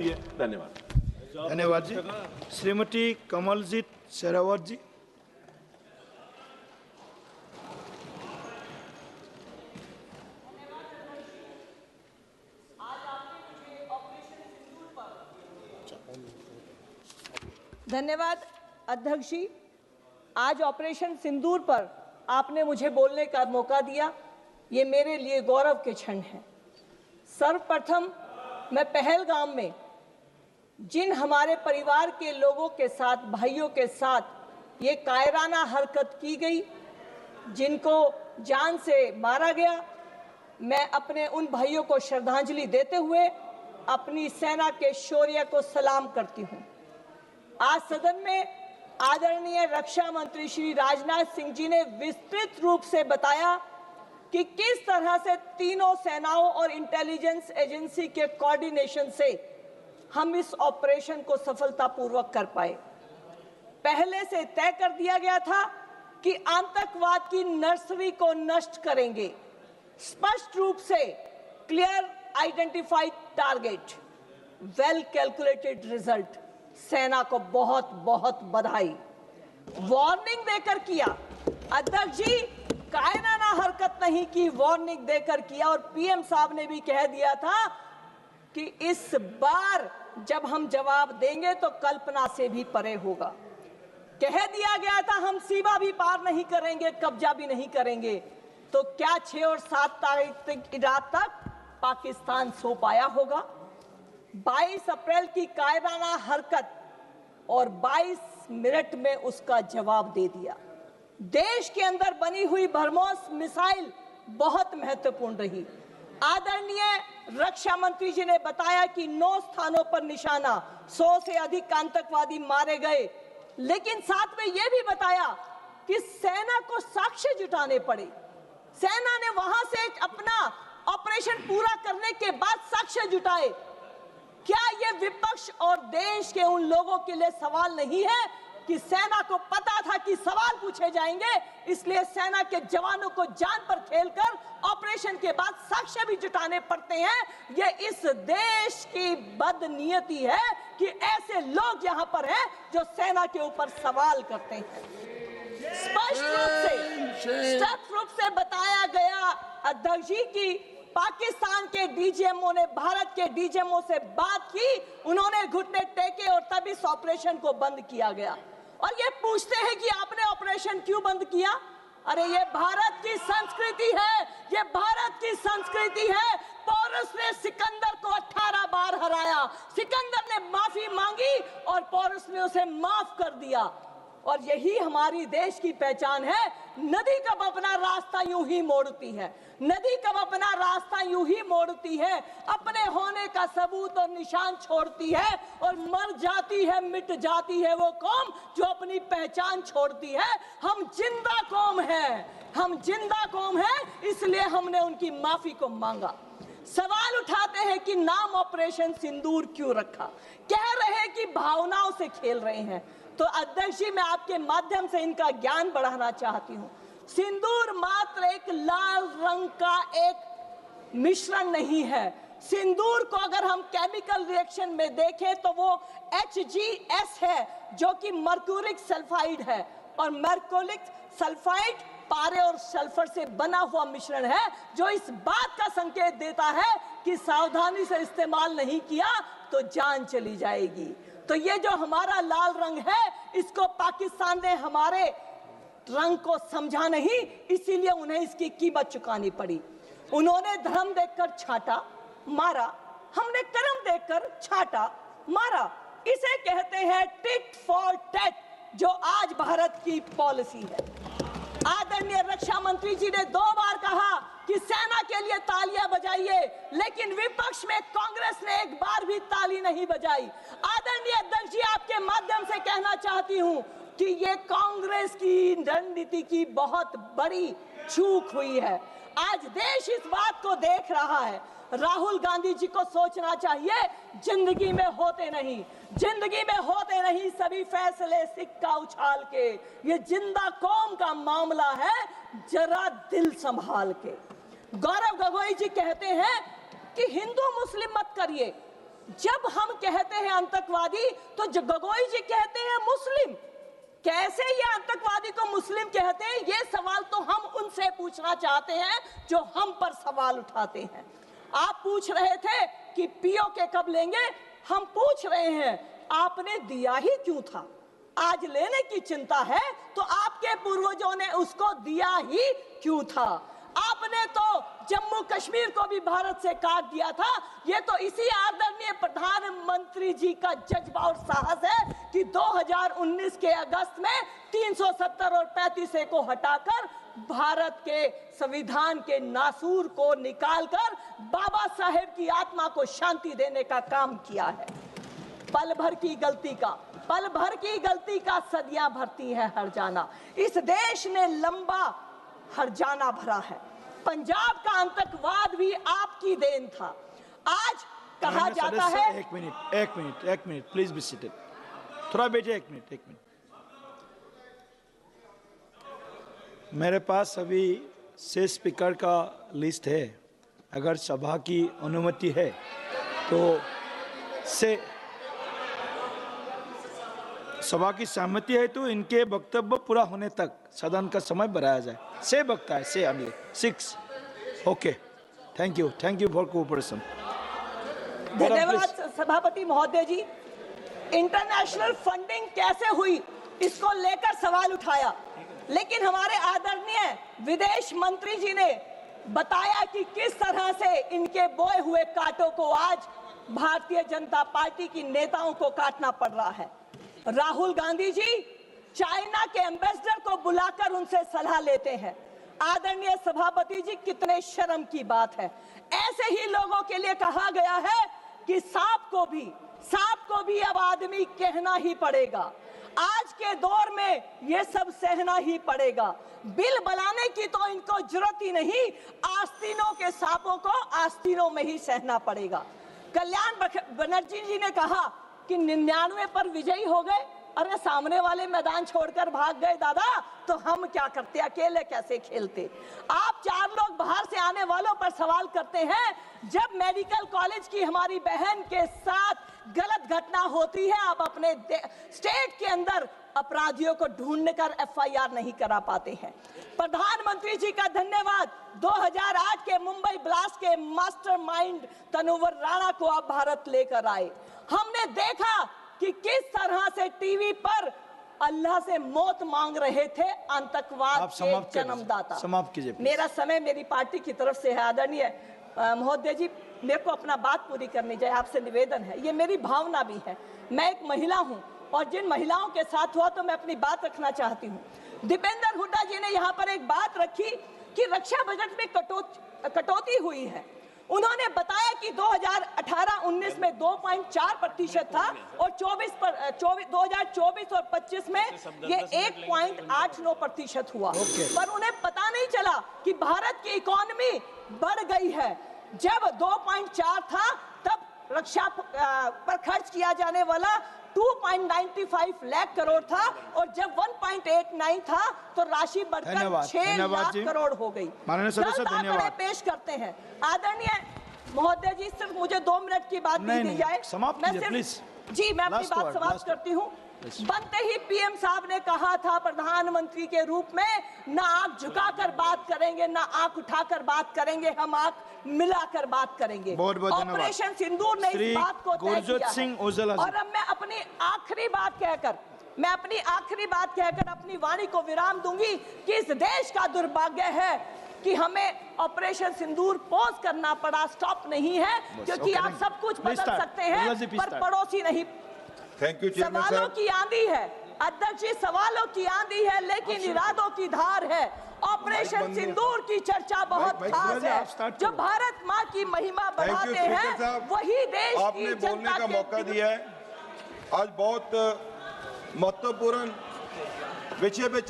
धन्यवाद। धन्यवाद जी। श्रीमती कमलजीत शेरावत जी। धन्यवाद अध्यक्ष जी। आज ऑपरेशन सिंदूर पर आपने मुझे बोलने का मौका दिया, ये मेरे लिए गौरव के क्षण है। सर्वप्रथम मैं पहलगाम में जिन हमारे परिवार के लोगों के साथ, भाइयों के साथ ये कायराना हरकत की गई, जिनको जान से मारा गया, मैं अपने उन भाइयों को श्रद्धांजलि देते हुए अपनी सेना के शौर्य को सलाम करती हूँ। आज सदन में आदरणीय रक्षा मंत्री श्री राजनाथ सिंह जी ने विस्तृत रूप से बताया कि किस तरह से तीनों सेनाओं और इंटेलिजेंस एजेंसी के कोऑर्डिनेशन से हम इस ऑपरेशन को सफलतापूर्वक कर पाए। पहले से तय कर दिया गया था कि आतंकवाद की नर्सरी को नष्ट करेंगे। स्पष्ट रूप से clear identified target, well calculated result. सेना को बहुत बहुत बधाई। वार्निंग देकर किया अध्यक्ष जी, कायराना हरकत नहीं की, वार्निंग देकर किया। और पीएम साहब ने भी कह दिया था कि इस बार जब हम जवाब देंगे तो कल्पना से भी परे होगा। कह दिया गया था हम सीमा भी पार नहीं करेंगे, कब्जा भी नहीं करेंगे। तो क्या 6 और 7 तारीख की रात तक पाकिस्तान सो पाया होगा? 22 अप्रैल की कायराना हरकत और 22 मिनट में उसका जवाब दे दिया। देश के अंदर बनी हुई ब्रह्मोस मिसाइल बहुत महत्वपूर्ण रही। आदरणीय रक्षा मंत्री जी ने बताया कि 9 स्थानों पर निशाना, 100 से अधिक आतंकवादी मारे गए। लेकिन साथ में यह भी बताया कि सेना को साक्ष्य जुटाने पड़े। सेना ने वहां से अपना ऑपरेशन पूरा करने के बाद साक्ष्य जुटाए। क्या यह विपक्ष और देश के उन लोगों के लिए सवाल नहीं है कि सेना को पता था कि सवाल पूछे जाएंगे, इसलिए सेना के जवानों को जान पर खेलकर ऑपरेशन के बाद साक्ष्य भी जुटाने पड़ते हैं? यह इस देश की बदनीयती है कि ऐसे लोग यहां पर हैं जो सेना के ऊपर सवाल करते हैं। स्पष्ट रूप से बताया गया अध्यक्ष जी की पाकिस्तान के डीजीएमओ ने भारत के डीजीएमओ से बात की, उन्होंने घुटने टेके और तब इस ऑपरेशन को बंद किया गया। और ये पूछते हैं कि आपने ऑपरेशन क्यों बंद किया? अरे ये भारत की संस्कृति है, ये भारत की संस्कृति है। पोरस ने सिकंदर को 18 बार हराया, सिकंदर ने माफी मांगी और पोरस ने उसे माफ कर दिया। और यही हमारी देश की पहचान है। नदी कब अपना रास्ता यूं ही मोड़ती है, नदी कब अपना रास्ता यूं ही मोड़ती है, अपने होने का सबूत और निशान छोड़ती है और मर जाती है, मिट जाती है वो कौम जो अपनी पहचान छोड़ती है। हम जिंदा कौम है, हम जिंदा कौम है, इसलिए हमने उनकी माफी को मांगा। सवाल उठाते हैं कि नाम ऑपरेशन सिंदूर क्यों रखा? कह रहे हैं कि भावनाओं से खेल रहे हैं। तो अध्यक्ष जी, मैं आपके माध्यम से इनका ज्ञान बढ़ाना चाहती हूँ। सिंदूर मात्र एक लाल रंग का एक मिश्रण नहीं है। सिंदूर को अगर हम केमिकल रिएक्शन में देखें तो वो HGS है, जो कि मर्क्यूरिक सल्फाइड है। और मर्क्यूरिक सल्फाइड पारे और सल्फर से बना हुआ मिश्रण है, जो इस बात का संकेत देता है कि सावधानी से इस्तेमाल नहीं किया तो जान चली जाएगी। तो ये जो हमारा लाल रंग है, इसको पाकिस्तान ने हमारे रंग को समझा नहीं, इसीलिए उन्हें इसकी कीमत चुकानी पड़ी। उन्होंने धर्म देखकर छाटा, मारा, हमने कर्म देखकर छाटा, मारा। इसे कहते हैं टिट फॉर टैट, जो आज भारत की पॉलिसी है। आदरणीय रक्षा मंत्री जी ने 2 बार कहा कि सेना के लिए तालियां बजाइए, लेकिन विपक्ष में कांग्रेस ने एक बार भी ताली नहीं बजाई। आदरणीय अध्यक्ष जी, आपके माध्यम से कहना चाहती हूं कि ये कांग्रेस की रणनीति की बहुत बड़ी चूक हुई है। आज देश इस बात को देख रहा है। राहुल गांधी जी को सोचना चाहिए, जिंदगी में होते नहीं, जिंदगी में होते नहीं सभी फैसले सिक्का उछाल के। ये जिंदा कौम का मामला है, जरा दिल संभाल के। गौरव गोगोई जी कहते हैं कि हिंदू मुस्लिम मत करिए, जब हम कहते हैं आतंकवादी तो गोगोई जी कहते हैं मुस्लिम। कैसे ये आतंकवादी को मुस्लिम कहते हैं, ये सवाल तो हम उनसे पूछना चाहते हैं जो हम पर सवाल उठाते हैं। आप पूछ रहे थे कि पीओके कब लेंगे, हम पूछ रहे हैं आपने दिया ही क्यों था? आज लेने की चिंता है तो आपके पूर्वजों ने उसको दिया ही क्यों था? आपने तो जम्मू कश्मीर को भी भारत से काट दिया था। ये तो इसी आदरणीय प्रधानमंत्री जी का जज्बा और साहस है कि 2019 के अगस्त में 370 और 35A को हटाकर भारत के संविधान के नासूर को निकालकर बाबा साहेब की आत्मा को शांति देने का काम किया है। पल भर की गलती का सदियां भरती है हर जाना। इस देश ने लंबा हरजाना भरा है। पंजाब का आतंकवाद भी आपकी देन था। आज कहा जाता है। एक मिनट प्लीज बी सीटेड। थोड़ा बैठिए, एक मिनट। मेरे पास अभी 6 स्पीकर का लिस्ट है। अगर सभा की अनुमति है तो सभा की सहमति है तो इनके वक्तव्य पूरा होने तक सदन का समय बढ़ाया जाए। 6 वक्ता है, 6 अगले 6। Okay, thank you for cooperation. धन्यवाद सभापति महोदय जी। इंटरनेशनल फंडिंग कैसे हुई इसको लेकर सवाल उठाया, लेकिन हमारे आदरणीय विदेश मंत्री जी ने बताया कि किस तरह से इनके बोए हुए कांटों को आज भारतीय जनता पार्टी की नेताओं को काटना पड़ रहा है। राहुल गांधी जी चाइना के एम्बेसडर को बुलाकर उनसे सलाह लेते हैं। आदरणीय सभापति जी, कितने शर्म की बात है। ऐसे ही लोगों के लिए कहा गया है कि सांप को भी अब आदमी कहना ही पड़ेगा। आज के दौर में ये सब सहना ही पड़ेगा। बिल बनाने की तो इनको जरूरत ही नहीं, आस्तीनों के सांपों को आस्तीनों में ही सहना पड़ेगा। कल्याण बनर्जी जी ने कहा कि 99 पर विजयी हो गए। अरे सामने वाले मैदान छोड़कर भाग गए दादा, तो हम क्या करते, अकेले कैसे खेलते? आप 4 लोग बाहर से आने वालों पर सवाल करते हैं। जब मेडिकल कॉलेज की हमारी बहन के साथ गलत घटना होती है, आप अपने स्टेट के अंदर अपराधियों को ढूंढने कर FIR नहीं करा पाते हैं। प्रधानमंत्री जी का धन्यवाद। 2008 के मुंबई ब्लास्ट के मास्टरमाइंड तनुवर राणा को आप भारत लेकर आए। हमने देखा कि किस तरह से टीवी पर अल्लाह से मौत मांग रहे थे आतंकवाद के जन्मदाता। समाप्त कीजिए। मेरा समय मेरी पार्टी की तरफ से है। आदरणीय महोदय जी, मेरे को अपना बात पूरी करनी चाहिए, आपसे निवेदन है। ये मेरी भावना भी है। मैं एक महिला हूं और जिन महिलाओं के साथ हुआ तो मैं अपनी बात रखना चाहती हूँ। दीपेंद्र हुड्डा जी ने यहाँ पर एक बात रखी कि रक्षा बजट में कटौती हुई है। उन्होंने बताया कि 2018-19 में 2.4% था और 2024 और 25 में ये 1.89% हुआ। पर उन्हें पता नहीं चला कि भारत की इकोनॉमी बढ़ गई है। जब 2.4 था तब रक्षा पर खर्च किया जाने वाला 2.95 लाख करोड़ था और जब 1.89 था तो राशि बढ़कर 6 लाख करोड़ हो गई। धन्यवाद पेश करते हैं। आदरणीय महोदय जी, सिर्फ मुझे 2 मिनट की बात दी जाए। मैं अपनी बात समाप्त करती हूँ। बनते ही पीएम साहब ने कहा था प्रधानमंत्री के रूप में, ना आंख झुकाकर बात करेंगे ना आंख उठाकर बात करेंगे, हम आंख मिलाकर बात करेंगे। ऑपरेशन सिंदूर ने इस बात को तय किया है। और अब मैं अपनी आखिरी बात कहकर अपनी वाणी को विराम दूंगी कि इस देश का दुर्भाग्य है कि हमें ऑपरेशन सिंदूर पॉज करना पड़ा, स्टॉप नहीं है, क्योंकि आप सब कुछ बदल सकते हैं पर पड़ोसी नहीं। सवालों की आंधी है अध्यक्ष जी, सवालों की आंधी है लेकिन इरादों की धार है। ऑपरेशन सिंदूर की चर्चा बहुत खास है। जो भारत माँ की महिमा बढ़ाते हैं वही देश की जनता का मौका दिया है। आज बहुत महत्वपूर्ण विषय पे